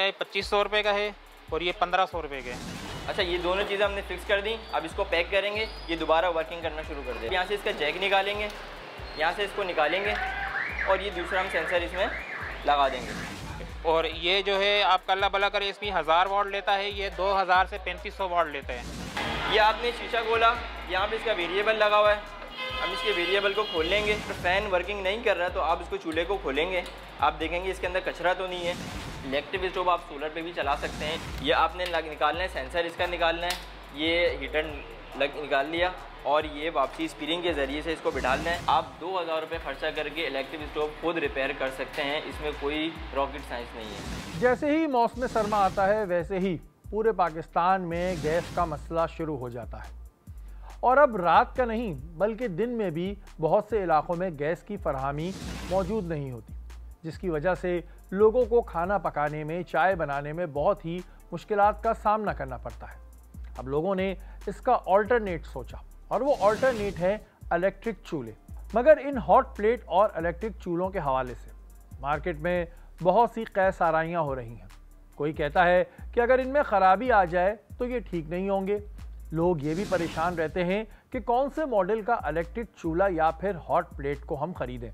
ये 2500 रुपये का है और ये 1500 रुपये का है। अच्छा, ये दोनों चीज़ें हमने फिक्स कर दी। अब इसको पैक करेंगे, ये दोबारा वर्किंग करना शुरू कर देंगे। यहाँ से इसका जैक निकालेंगे, यहाँ से इसको निकालेंगे और ये दूसरा हम सेंसर इसमें लगा देंगे। और ये जो है आपका अल्लाह भला करे इसमें 1000 वाट लेता है, ये 2000 से 3500 वाट लेते हैं। ये आपने शीशा खोला, यहाँ पे इसका वेरिएबल लगा हुआ है। हम इसके वेरिएबल को खोल लेंगे। तो फ़ैन वर्किंग नहीं कर रहा तो आप इसको चूल्हे को खोलेंगे, आप देखेंगे इसके अंदर कचरा तो नहीं है। इलेक्ट्रिक स्टोव आप सोलर पे भी चला सकते हैं। ये आपने निकालना है, सेंसर इसका निकालना है, ये हीटर निकाल लिया और ये वापसी स्प्रिंग के ज़रिए से इसको बिठाना है। आप 2000 रुपये खर्चा करके इलेक्ट्रिक स्टोव खुद रिपेयर कर सकते हैं, इसमें कोई रॉकेट साइंस नहीं है। जैसे ही मौसम सरमा आता है वैसे ही पूरे पाकिस्तान में गैस का मसला शुरू हो जाता है और अब रात का नहीं बल्कि दिन में भी बहुत से इलाकों में गैस की फरहमी मौजूद नहीं होती, जिसकी वजह से लोगों को खाना पकाने में, चाय बनाने में बहुत ही मुश्किलात का सामना करना पड़ता है। अब लोगों ने इसका ऑल्टरनेट सोचा और वो ऑल्टरनेट है इलेक्ट्रिक चूल्हे। मगर इन हॉट प्लेट और इलेक्ट्रिक चूल्हों के हवाले से मार्केट में बहुत सी कैस आराइयाँ हो रही हैं। कोई कहता है कि अगर इनमें ख़राबी आ जाए तो ये ठीक नहीं होंगे। लोग ये भी परेशान रहते हैं कि कौन से मॉडल का इलेक्ट्रिक चूल्हा या फिर हॉट प्लेट को हम ख़रीदें।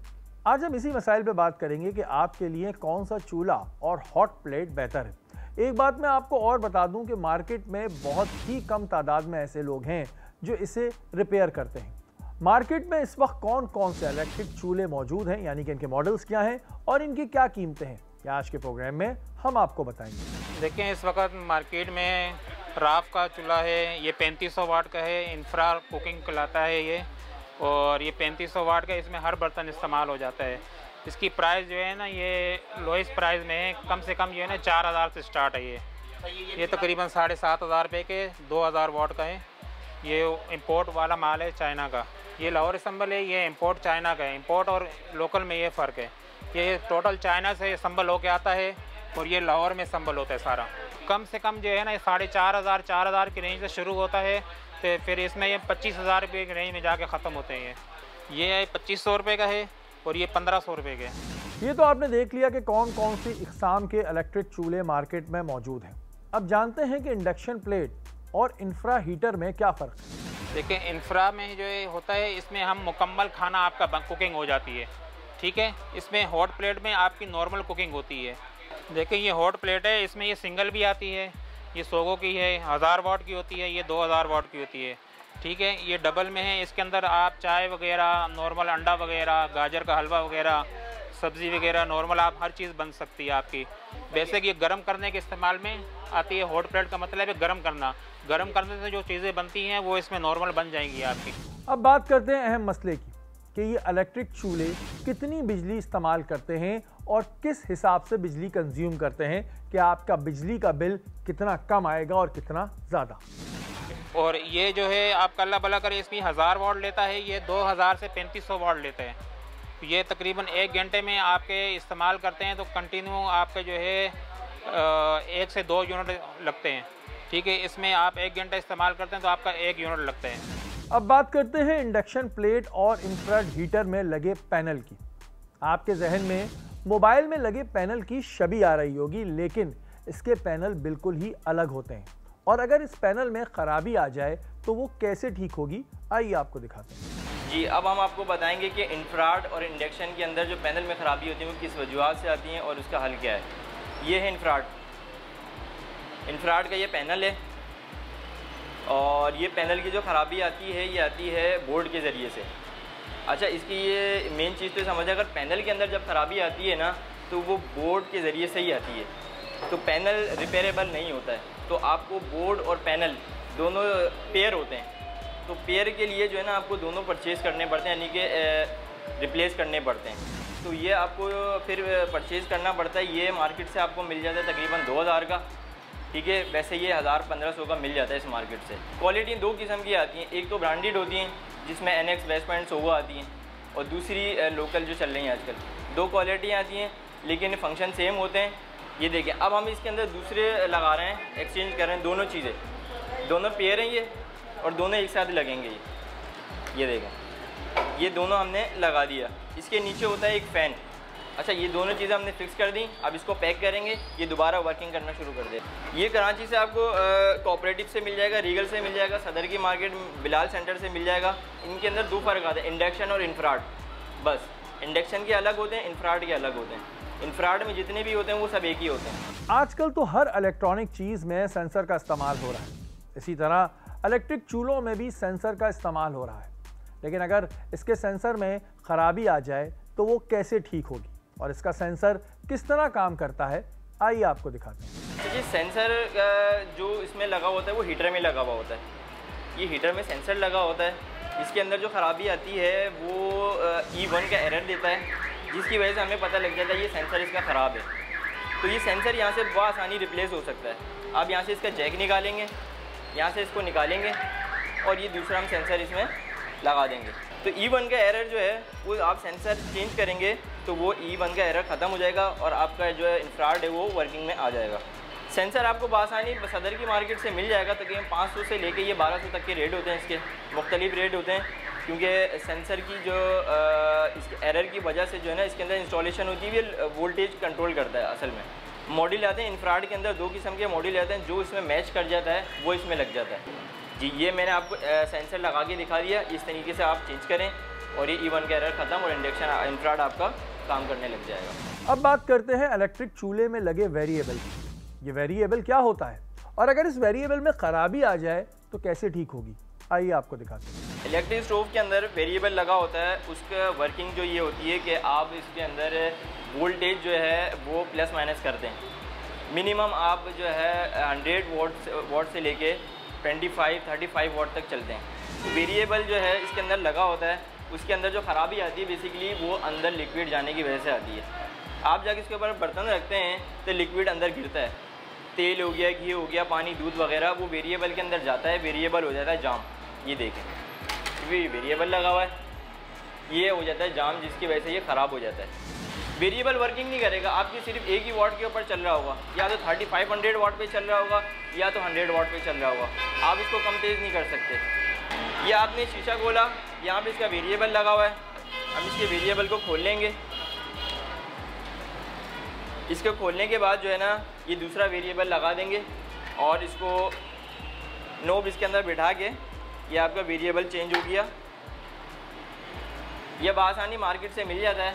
आज हम इसी मसाइल पे बात करेंगे कि आपके लिए कौन सा चूल्हा और हॉट प्लेट बेहतर है। एक बात मैं आपको और बता दूं कि मार्केट में बहुत ही कम तादाद में ऐसे लोग हैं जो इसे रिपेयर करते हैं। मार्केट में इस वक्त कौन कौन से इलेक्ट्रिक चूल्हे मौजूद हैं, यानी कि इनके मॉडल्स क्या हैं और इनकी क्या कीमतें हैं, या आज के प्रोग्राम में हम आपको बताएंगे। देखें, इस वक्त मार्केट में राफ का चूल्हा है, ये 3500 वाट का है, इंफ्रा कुकिंग कहलाता है ये, और ये 3500 वाट का, इसमें हर बर्तन इस्तेमाल हो जाता है। इसकी प्राइस जो है ना, ये लोएस्ट प्राइस में है, कम से कम जो है ना 4000 से स्टार्ट है। ये तकरीबन 7500 रुपये के 2000 वाट का है। ये इंपोर्ट वाला माल है चाइना का। ये लाहौर असम्बल है, ये इंपोर्ट चाइना का है। इंपोर्ट और लोकल में ये फ़र्क है। ये टोटल चाइना से असम्बल होके आता है और ये लाहौर में असम्बल होता है सारा। कम से कम जो है ना 4500 की रेंज से शुरू होता है, तो फिर इसमें ये 25,000 रुपये की रेंज में जाके ख़त्म होते हैं। ये 2500 रुपये का है और ये 1500 रुपये के है। ये तो आपने देख लिया कि कौन कौन सी इकसाम के इलेक्ट्रिक चूल्हे मार्केट में मौजूद हैं। अब जानते हैं कि इंडक्शन प्लेट और इंफ्रा हीटर में क्या फ़र्क है। देखिए, इंफ्रा में जो है होता है, इसमें हम मुकम्मल खाना आपका कुकिंग हो जाती है, ठीक है। इसमें हॉट प्लेट में आपकी नॉर्मल कुकिंग होती है। देखिए, ये हॉट प्लेट है, इसमें ये सिंगल भी आती है, ये 100 की है, 1000 वाट की होती है, ये 2000 वाट की होती है, ठीक है। ये डबल में है, इसके अंदर आप चाय वगैरह, नॉर्मल अंडा वगैरह, गाजर का हलवा वगैरह, सब्ज़ी वगैरह नॉर्मल आप हर चीज़ बन सकती है आपकी। वैसे कि ये गर्म करने के इस्तेमाल में आती है। हॉट प्लेट का मतलब है गर्म करना। गर्म करने से जो चीज़ें बनती हैं वो इसमें नॉर्मल बन जाएंगी आपकी। अब बात करते हैं अहम मसले की कि ये इलेक्ट्रिक चूल्हे कितनी बिजली इस्तेमाल करते हैं और किस हिसाब से बिजली कंज्यूम करते हैं, कि आपका बिजली का बिल कितना कम आएगा और कितना ज़्यादा। और ये जो है आपका अल्लाह भला करे इसमें 1000 वाट लेता है, ये 2000 से 3500 वाट लेते हैं। ये तकरीबन 1 घंटे में आपके इस्तेमाल करते हैं तो कंटिन्यू आपके जो है 1 से 2 यूनिट लगते हैं, ठीक है। इसमें आप 1 घंटा इस्तेमाल करते हैं तो आपका 1 यूनिट लगता है। अब बात करते हैं इंडक्शन प्लेट और इंफ्रारेड हीटर में लगे पैनल की। आपके जहन में मोबाइल में लगे पैनल की छवि आ रही होगी, लेकिन इसके पैनल बिल्कुल ही अलग होते हैं और अगर इस पैनल में ख़राबी आ जाए तो वो कैसे ठीक होगी, आइए आपको दिखाते हैं। जी, अब हम आपको बताएंगे कि इंफ्रारेड और इंडक्शन के अंदर जो पैनल में ख़राबी होती है वो किस वजूहत से आती हैं और उसका हल क्या है। ये है इंफ्रारेड का ये पैनल है और ये पैनल की जो ख़राबी आती है ये आती है बोर्ड के ज़रिए से। अच्छा, इसकी ये मेन चीज़ तो समझ, अगर पैनल के अंदर जब ख़राबी आती है ना तो वो बोर्ड के ज़रिए से ही आती है, तो पैनल रिपेयरेबल नहीं होता है। तो आपको बोर्ड और पैनल दोनों पेयर होते हैं, तो पेयर के लिए जो है ना आपको दोनों परचेज़ करने पड़ते हैं, यानी कि रिप्लेस करने पड़ते हैं। तो ये आपको फिर परचेज़ करना पड़ता है। ये मार्केट से आपको मिल जाता है तकरीबन 2000 का, ठीक है। वैसे ये 1000-1500 का मिल जाता है इस मार्केट से। क्वालिटी 2 किस्म की आती हैं, एक तो ब्रांडेड होती हैं जिसमें NX, वेस्ट पॉइंट, सोगो आती हैं, और दूसरी लोकल जो चल रही हैं आजकल। 2 क्वालिटियाँ आती हैं लेकिन फंक्शन सेम होते हैं। ये देखिए, अब हम इसके अंदर दूसरे लगा रहे हैं, एक्सचेंज कर रहे हैं दोनों चीज़ें, दोनों पेयर हैं ये और दोनों एक साथ लगेंगे। ये देखें, ये दोनों हमने लगा दिया। इसके नीचे होता है एक फ़ैन, अच्छा, ये दोनों चीज़ें हमने फिक्स कर दी। अब इसको पैक करेंगे, ये दोबारा वर्किंग करना शुरू कर दे। ये कराची से आपको कोऑपरेटिव से मिल जाएगा, रीगल से मिल जाएगा, सदर की मार्केट बिलाल सेंटर से मिल जाएगा। इनके अंदर दो फ़र्क आते हैं, इंडक्शन और इंफ्राड। बस इंडक्शन के अलग होते हैं, इंफ्राड के अलग होते हैं। इंफ्राड में जितने भी होते हैं वो सब एक ही होते हैं। आजकल तो हर इलेक्ट्रॉनिक चीज़ में सेंसर का इस्तेमाल हो रहा है। इसी तरह इलेक्ट्रिक चूल्हों में भी सेंसर का इस्तेमाल हो रहा है। लेकिन अगर इसके सेंसर में ख़राबी आ जाए तो वो कैसे ठीक होगी और इसका सेंसर किस तरह काम करता है, आइए आपको दिखाते हैं। देखिए, सेंसर जो इसमें लगा होता है वो हीटर में लगा हुआ होता है। ये हीटर में सेंसर लगा होता है। इसके अंदर जो ख़राबी आती है वो E1 का एरर देता है, जिसकी वजह से हमें पता लग जाता है ये सेंसर इसका ख़राब है। तो ये सेंसर यहाँ से बआसानी रिप्लेस हो सकता है। आप यहाँ से इसका जैक निकालेंगे, यहाँ से इसको निकालेंगे और ये दूसरा हम सेंसर इसमें लगा देंगे। तो E1 का एरर जो है वो आप सेंसर चेंज करेंगे तो वो E1 का एरर ख़त्म हो जाएगा और आपका जो है इंफ्राड है वो वर्किंग में आ जाएगा। सेंसर आपको बआसानी सदर की मार्केट से मिल जाएगा। तकरीबन 500 से लेके ये 1200 तक के रेट होते हैं। इसके मुख्तलिफ रेट होते हैं, क्योंकि सेंसर की जो इसके एरर की वजह से जो है ना इसके अंदर इंस्टॉलेशन होती है, ये वोल्टेज कंट्रोल करता है। असल में मॉडल आते हैं इंफ्राड के अंदर, दो किस्म के मॉडल आते हैं। जो इसमें मैच कर जाता है वो इसमें लग जाता है। जी, ये मैंने आपको सेंसर लगा के दिखा दिया। इस तरीके से आप चेंज करें और ये E1 का एरर ख़त्म और इंडक्शन इंफ्राड आपका काम करने लग जाएगा। अब बात करते हैं इलेक्ट्रिक चूल्हे में लगे वेरिएबल की। ये वेरिएबल क्या होता है और अगर इस वेरिएबल में ख़राबी आ जाए तो कैसे ठीक होगी, आइए आपको दिखाते हैं। इलेक्ट्रिक स्टोव के अंदर वेरिएबल लगा होता है। उसका वर्किंग जो ये होती है कि आप इसके अंदर वोल्टेज जो है वो प्लस माइनस कर दें। मिनिमम आप जो है 100 वाट से लेके 25-35 वाट तक चलते हैं। तो वेरिएबल जो है इसके अंदर लगा होता है। उसके अंदर जो ख़राबी आती है बेसिकली वो अंदर लिक्विड जाने की वजह से आती है। आप जाके इसके ऊपर बर्तन रखते हैं तो लिक्विड अंदर गिरता है। तेल हो गया, घी हो गया, पानी, दूध वगैरह वो वेरिएबल के अंदर जाता है, वेरिएबल हो जाता है जाम। ये देखें, क्योंकि वेरिएबल लगा हुआ है, ये हो जाता है जाम, जिसकी वजह से ये ख़राब हो जाता है। वेरिएबल वर्किंग नहीं करेगा, आपकी सिर्फ एक ही वाट के ऊपर चल रहा होगा, या तो 3500 वाट पे चल रहा होगा या तो 100 वाट पे चल रहा होगा। आप इसको कम तेज़ नहीं कर सकते। ये आपने शीशा खोला, यहाँ पे इसका वेरिएबल लगा हुआ है। हम इसके वेरिएबल को खोल लेंगे। इसको खोलने के बाद जो है ना ये दूसरा वेरिएबल लगा देंगे और इसको नोब इसके अंदर बिठा के ये आपका वेरिएबल चेंज हो गया। ये बआसानी मार्केट से मिल जाता है।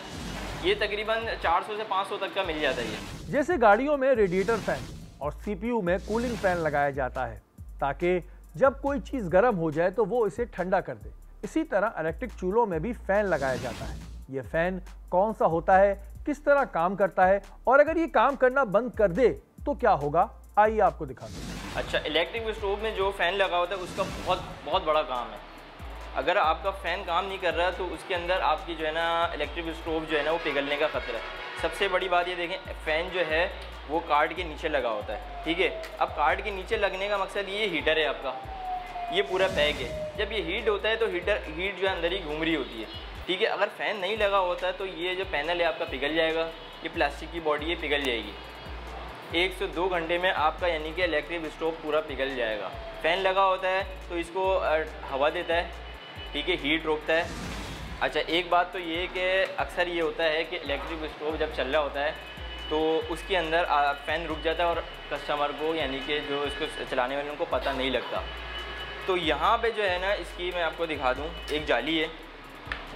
ये तकरीबन 400 से 500 तक का मिल जाता है। ये जैसे गाड़ियों में रेडिएटर फैन और CPU में कूलिंग फैन लगाया जाता है ताकि जब कोई चीज़ गर्म हो जाए तो वो इसे ठंडा कर दे, इसी तरह इलेक्ट्रिक चूल्हों में भी फैन लगाया जाता है। ये फैन कौन सा होता है, किस तरह काम करता है और अगर ये काम करना बंद कर दे तो क्या होगा, आइए आपको दिखाते हैं। अच्छा, इलेक्ट्रिक स्टोव में जो फ़ैन लगा होता है उसका बहुत बड़ा काम है। अगर आपका फ़ैन काम नहीं कर रहा तो उसके अंदर आपकी जो है ना इलेक्ट्रिक स्टोव जो है ना वो पिघलने का ख़तरा है। सबसे बड़ी बात ये देखें, फ़ैन जो है वो कार्ड के नीचे लगा होता है, ठीक है। अब कार्ड के नीचे लगने का मकसद ये हीटर है आपका, ये पूरा पैक है। जब ये हीट होता है तो हीट जो है अंदर ही घूम रही होती है, ठीक है। अगर फ़ैन नहीं लगा होता है तो ये जो पैनल है आपका पिघल जाएगा। ये प्लास्टिक की बॉडी है, पिघल जाएगी। 1 से 2 घंटे में आपका यानी कि इलेक्ट्रिक स्टोव पूरा पिघल जाएगा। फ़ैन लगा होता है तो इसको हवा देता है, ठीक है, हीट रोकता है। अच्छा, एक बात तो ये कि अक्सर ये होता है कि इलेक्ट्रिक स्टोव जब चल रहा होता है तो उसके अंदर फ़ैन रुक जाता है और कस्टमर को यानी कि जो इसको चलाने वाले उनको पता नहीं लगता। तो यहाँ पे जो है ना इसकी मैं आपको दिखा दूँ, एक जाली है,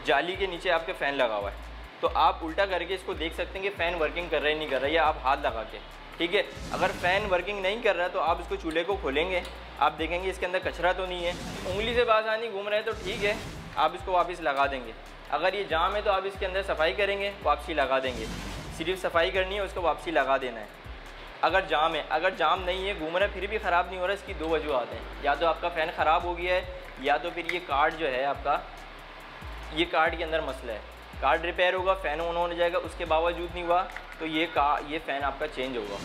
जाली के नीचे आपके फ़ैन लगा हुआ है। तो आप उल्टा करके इसको देख सकते हैं कि फ़ैन वर्किंग कर रहा है नहीं कर रहा है, या आप हाथ लगा के, ठीक है। अगर फ़ैन वर्किंग नहीं कर रहा है तो आप इसको चूल्हे को खोलेंगे, आप देखेंगे इसके अंदर कचरा तो नहीं है। उंगली से बआसानी घूम रहे हैं तो ठीक है, आप इसको वापस लगा देंगे। अगर ये जाम है तो आप इसके अंदर सफाई करेंगे, वापसी लगा देंगे। सिर्फ सफाई करनी है, उसको वापसी लगा देना है। अगर जाम है, अगर जाम नहीं है, घूम रहा है फिर भी ख़राब नहीं हो रहा, इसकी 2 वजूहत हैं। या तो आपका फ़ैन ख़राब हो गया है, या तो फिर ये कार्ड जो है आपका, ये कार्ड के अंदर मसला है। कार्ड रिपेयर होगा, फ़ैन ऑन हो जाएगा, उसके बावजूद नहीं हुआ तो ये फ़ैन आपका चेंज होगा।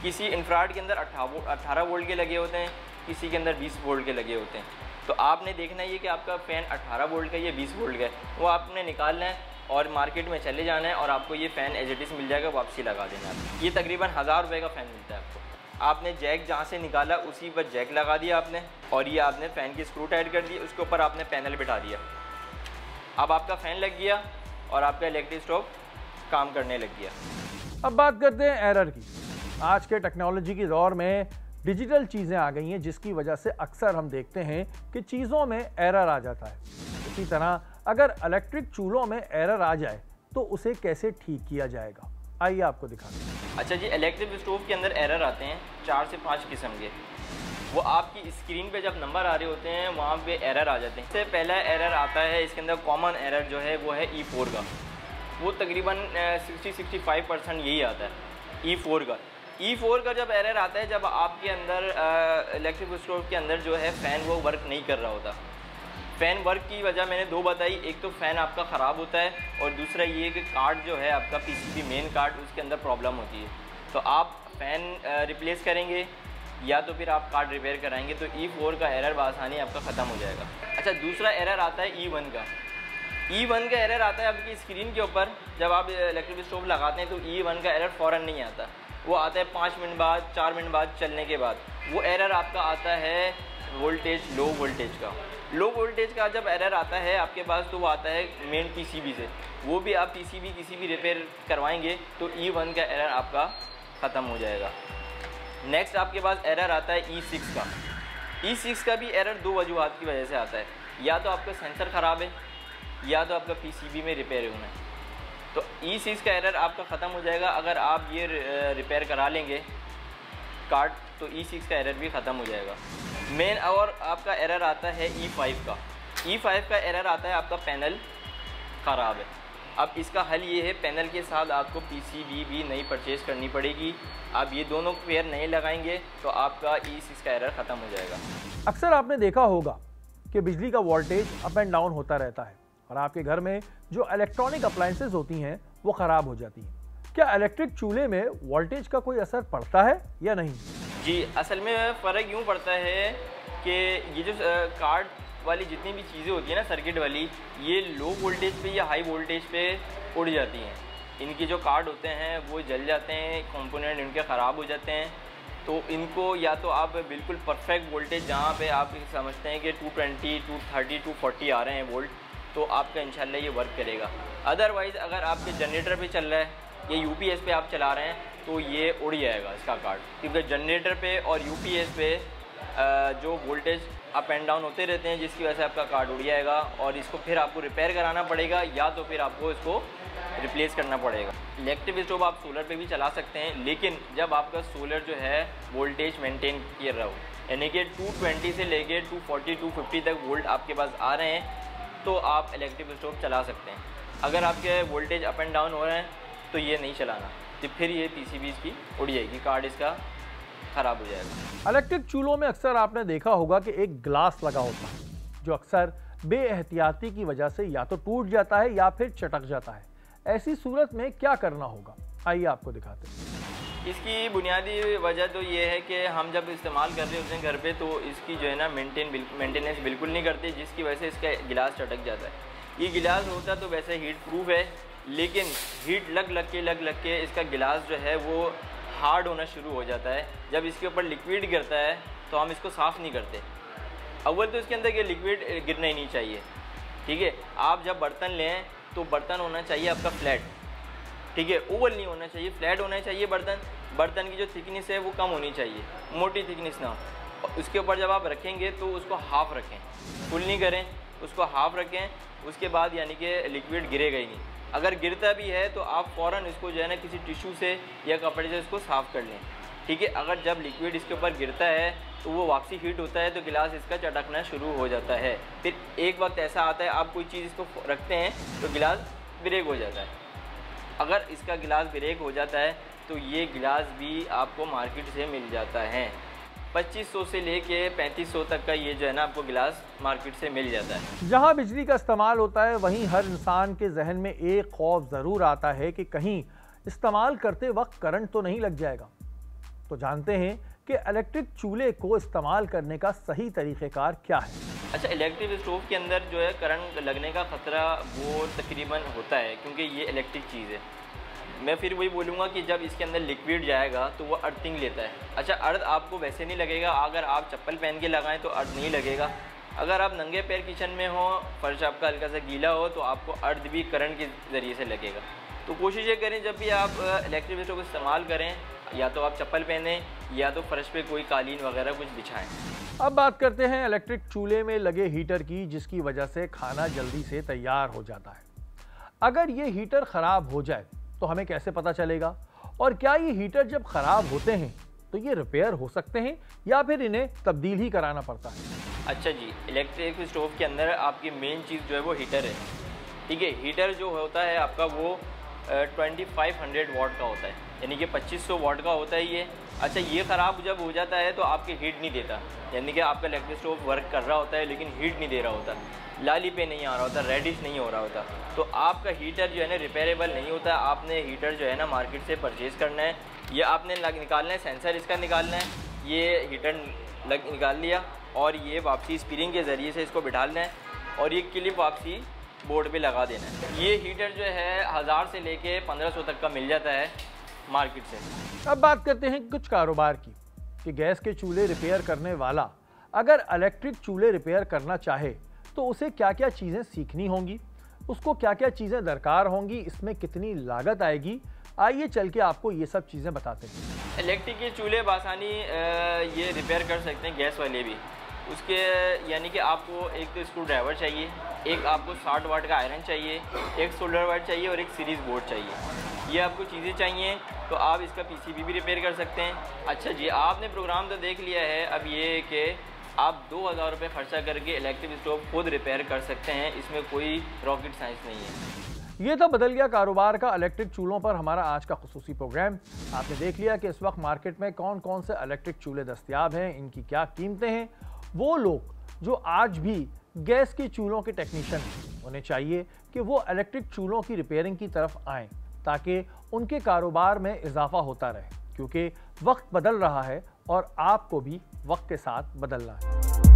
किसी इंफ्राड के अंदर 18 वोल्ट के लगे होते हैं, किसी के अंदर 20 वोल्ट के लगे होते हैं। तो आपने देखना है कि आपका फ़ैन 18 वोल्ट का या 20 वोल्ट का है, वो आपने निकालना है और मार्केट में चले जाना है और आपको ये फ़ैन एज इट इज़ मिल जाएगा, वापसी लगा देना है। ये तकरीबन 1000 रुपये का फ़ैन मिलता है आपको। आपने जैक जहाँ से निकाला उसी पर जैक लगा दिया आपने, और ये आपने फ़ैन की स्क्रू टाइट कर दी, उसके ऊपर आपने पैनल बिठा दिया। अब आपका फ़ैन लग गया और आपका इलेक्ट्रिक स्टोव काम करने लग गया। अब बात करते हैं एरर की। आज के टेक्नोलॉजी की दौर में डिजिटल चीज़ें आ गई हैं, जिसकी वजह से अक्सर हम देखते हैं कि चीज़ों में एरर आ जाता है। इसी तरह अगर इलेक्ट्रिक चूल्हों में एरर आ जाए तो उसे कैसे ठीक किया जाएगा, आइए आपको दिखाते हैं। अच्छा जी, इलेक्ट्रिक स्टोव के अंदर एरर आते हैं 4 से 5 किस्म के। वो आपकी स्क्रीन पे जब नंबर आ रहे होते हैं वहाँ पे एरर आ जाते हैं। सबसे पहला एरर आता है, इसके अंदर कॉमन एरर जो है वो है E4 का। वो तकरीबन 60-65% यही आता है E4 का। E4 का जब एरर आता है, जब आपके अंदर इलेक्ट्रिक स्टोव के अंदर जो है फ़ैन वो वर्क नहीं कर रहा होता। फ़ैन वर्क की वजह मैंने 2 बताई, एक तो फ़ैन आपका ख़राब होता है और दूसरा ये कि कार्ड जो है आपका PCB मेन कार्ड, उसके अंदर प्रॉब्लम होती है। तो आप फ़ैन रिप्लेस करेंगे या तो फिर आप कार्ड रिपेयर कराएंगे तो E4 का एरर बआसानी आपका ख़त्म हो जाएगा। अच्छा, दूसरा एरर आता है E1 का। E1 का एरर आता है आपकी स्क्रीन के ऊपर। जब आप इलेक्ट्रिक स्टोव लगाते हैं तो E1 का एरर फ़ौरन नहीं आता, वो आता है 5 मिनट बाद, 4 मिनट बाद चलने के बाद। वो एरर आपका आता है वोल्टेज, लो वोल्टेज का। लो वोल्टेज का जब एरर आता है आपके पास तो वो आता है मेन PCB से। वो भी आप PCB किसी भी रिपेयर करवाएंगे तो E1 का एरर आपका ख़त्म हो जाएगा। नेक्स्ट आपके पास एरर आता है E6 का। E6 का भी एरर 2 वजूहात की वजह से आता है, या तो आपका सेंसर ख़राब है या तो आपका PCB में रिपेयर होना है। तो E6 का एरर आपका ख़त्म हो जाएगा अगर आप ये रिपेयर करा लेंगे कार्ड, तो E6 का एरर भी ख़त्म हो जाएगा। मेन और आपका एरर आता है E5 का। E5 का एरर आता है आपका पैनल ख़राब है। अब इसका हल ये है, पैनल के साथ आपको PCB भी नई परचेज़ करनी पड़ेगी। आप ये दोनों पेयर नहीं लगाएंगे तो आपका E6 का एरर ख़त्म हो जाएगा। अक्सर आपने देखा होगा कि बिजली का वोल्टेज अप एंड डाउन होता रहता है और आपके घर में जो इलेक्ट्रॉनिक अप्लायंसेज होती हैं वो ख़राब हो जाती हैं। क्या इलेक्ट्रिक चूल्हे में वोल्टेज का कोई असर पड़ता है या नहीं? जी, असल में फ़र्क यूँ पड़ता है कि ये जो कार्ड वाली जितनी भी चीज़ें होती हैं ना, सर्किट वाली, ये लो वोल्टेज पे या हाई वोल्टेज पे उड़ जाती हैं। इनके जो कार्ड होते हैं वो जल जाते हैं, कंपोनेंट इनके ख़राब हो जाते हैं। तो इनको या तो आप बिल्कुल परफेक्ट वोल्टेज जहाँ पे आप समझते हैं कि 220, 230, 240 आ रहे हैं वोल्ट, तो आपका इंशाल्लाह ये वर्क करेगा। अदरवाइज़ अगर आपके जनरेटर पे चल रहा है या UPS पे आप चला रहे हैं तो ये उड़ जाएगा इसका कार्ड, क्योंकि जनरेटर पे और UPS पे जो वोल्टेज अप एंड डाउन होते रहते हैं, जिसकी वजह से आपका कार्ड उड़ जाएगा और इसको फिर आपको रिपेयर कराना पड़ेगा या तो फिर आपको इसको रिप्लेस करना पड़ेगा। इलेक्ट्रिक स्टोव आप सोलर पे भी चला सकते हैं, लेकिन जब आपका सोलर जो है वोल्टेज मेंटेन कर रहा हो, यानी कि 220 से लेके 240, 250 तक वोल्ट आपके पास आ रहे हैं, तो आप इलेक्ट्रिक स्टोव चला सकते हैं। अगर आपके वोल्टेज अप एंड डाउन हो रहे हैं तो ये नहीं चलाना, तो फिर ये PCB की उड़ जाएगी, कार्ड इसका ख़राब हो जाएगा। इलेक्ट्रिक चूल्हों में अक्सर आपने देखा होगा कि एक ग्लास लगा होता है जो अक्सर बेएहतियाती की वजह से या तो टूट जाता है या फिर चटक जाता है। ऐसी सूरत में क्या करना होगा, आइए आपको दिखाते हैं। इसकी बुनियादी वजह तो ये है कि हम जब इस्तेमाल कर रहे होते हैं घर पे तो इसकी जो है ना मेंटेनेंस बिल्कुल नहीं करते, जिसकी वजह से इसका गिलास चटक जाता है। ये गिलास होता तो वैसे हीट प्रूफ है, लेकिन हीट लग के इसका गिलास जो है वो हार्ड होना शुरू हो जाता है। जब इसके ऊपर लिक्विड गिरता है तो हम इसको साफ़ नहीं करते। अव्वल तो इसके अंदर ये लिक्विड गिरना ही नहीं चाहिए, ठीक है। आप जब बर्तन लें तो बर्तन होना चाहिए आपका फ्लैट, ठीक है, ओवल नहीं होना चाहिए, फ्लैट होना चाहिए बर्तन की जो थिकनेस है वो कम होनी चाहिए, मोटी थिकनेस ना हो। उसके ऊपर जब आप रखेंगे तो उसको हाफ़ रखें, फुल नहीं करें, उसको हाफ़ रखें। उसके बाद यानी कि लिक्विड गिरेगा ही नहीं। अगर गिरता भी है तो आप फ़ौरन इसको जो है ना किसी टिश्यू से या कपड़े से इसको साफ़ कर लें, ठीक है। अगर जब लिक्विड इसके ऊपर गिरता है तो वो वापसी हीट होता है तो गिलास इसका चटकना शुरू हो जाता है। फिर एक वक्त ऐसा आता है आप कोई चीज़ इसको रखते हैं तो गिलास ब्रेक हो जाता है। अगर इसका गिलास ब्रेक हो जाता है तो ये गिलास भी आपको मार्केट से मिल जाता है। 2500 से लेके 3500 तक का ये जो है ना आपको गिलास मार्केट से मिल जाता है। जहां बिजली का इस्तेमाल होता है वहीं हर इंसान के जहन में एक खौफ ज़रूर आता है कि कहीं इस्तेमाल करते वक्त करंट तो नहीं लग जाएगा। तो जानते हैं कि इलेक्ट्रिक चूल्हे को इस्तेमाल करने का सही तरीक़ेकार क्या है। अच्छा, इलेक्ट्रिक स्टोव के अंदर जो है करंट लगने का ख़तरा वो तकरीबन होता है, क्योंकि ये इलेक्ट्रिक चीज़ है। मैं फिर वही बोलूँगा कि जब इसके अंदर लिक्विड जाएगा तो वो अर्थिंग लेता है। अच्छा, अर्थ आपको वैसे नहीं लगेगा, अगर आप चप्पल पहन के लगाएं तो अर्थ नहीं लगेगा। अगर आप नंगे पैर किचन में हो, फर्श आपका हल्का सा गीला हो, तो आपको अर्थ भी करंट के ज़रिए से लगेगा। तो कोशिश ये करें जब भी आप इलेक्ट्रिक स्टोव को इस्तेमाल करें, या तो आप चप्पल पहनें या तो फर्श पे कोई कालीन वगैरह कुछ बिछाएं। अब बात करते हैं इलेक्ट्रिक चूल्हे में लगे हीटर की, जिसकी वजह से खाना जल्दी से तैयार हो जाता है। अगर ये हीटर खराब हो जाए तो हमें कैसे पता चलेगा, और क्या ये हीटर जब खराब होते हैं तो ये रिपेयर हो सकते हैं या फिर इन्हें तब्दील ही कराना पड़ता है? अच्छा जी, इलेक्ट्रिक स्टोव के अंदर आपकी मेन चीज़ जो है वो हीटर है। ठीक है, हीटर जो होता है आपका वो 2500 वाट का होता है, यानी कि 2500 वाट का होता है ये। अच्छा, ये ख़राब जब हो जाता है तो आपके हीट नहीं देता, यानी कि आपका इलेक्ट्रिक स्टोव वर्क कर रहा होता है लेकिन हीट नहीं दे रहा होता, लाली पे नहीं आ रहा होता, रेडिश नहीं हो रहा होता, तो आपका हीटर जो है ना रिपेयरेबल नहीं होता। आपने हीटर जो है ना मार्केट से परचेज़ करना है, ये आपने निकालना है, सेंसर इसका निकालना है, ये हीटर निकाल लिया और ये वापसी स्प्रिंग के ज़रिए से इसको बिठाना है और ये क्लिप वापसी बोर्ड पे लगा देना है। ये हीटर जो है 1000 से लेके 1500 तक का मिल जाता है मार्केट से। अब बात करते हैं कुछ कारोबार की, कि गैस के चूल्हे रिपेयर करने वाला अगर इलेक्ट्रिक चूल्हे रिपेयर करना चाहे तो उसे क्या क्या चीज़ें सीखनी होंगी, उसको क्या क्या चीज़ें दरकार होंगी, इसमें कितनी लागत आएगी। आइए चल के आपको ये सब चीज़ें बताते हैं। इलेक्ट्रिक के चूल्हे बासानी ये रिपेयर कर सकते हैं, गैस वाले भी। उसके यानी कि आपको एक तो स्क्रू ड्राइवर चाहिए, एक आपको 60 वाट का आयरन चाहिए, एक सोल्डर वाट चाहिए और एक सीरीज़ बोर्ड चाहिए। ये आपको चीज़ें चाहिए तो आप इसका पीसीबी भी रिपेयर कर सकते हैं। अच्छा जी, आपने प्रोग्राम तो देख लिया है, अब ये कि आप 2000 रुपये खर्चा करके इलेक्ट्रिक स्टोव खुद रिपेयर कर सकते हैं, इसमें कोई रॉकेट साइंस नहीं है। ये तो बदल गया कारोबार का इलेक्ट्रिक चूल्हों पर हमारा आज का खुसूसी प्रोग्राम। आपने देख लिया कि इस वक्त मार्केट में कौन कौन से इलेक्ट्रिक चूल्हे दस्तयाब हैं, इनकी क्या कीमतें हैं। वो लोग जो आज भी गैस के चूल्हों के टेक्नीशियन हैं, उन्हें चाहिए कि वो इलेक्ट्रिक चूल्हों की रिपेयरिंग की तरफ आएँ ताकि उनके कारोबार में इजाफा होता रहे, क्योंकि वक्त बदल रहा है और आपको भी वक्त के साथ बदलना है।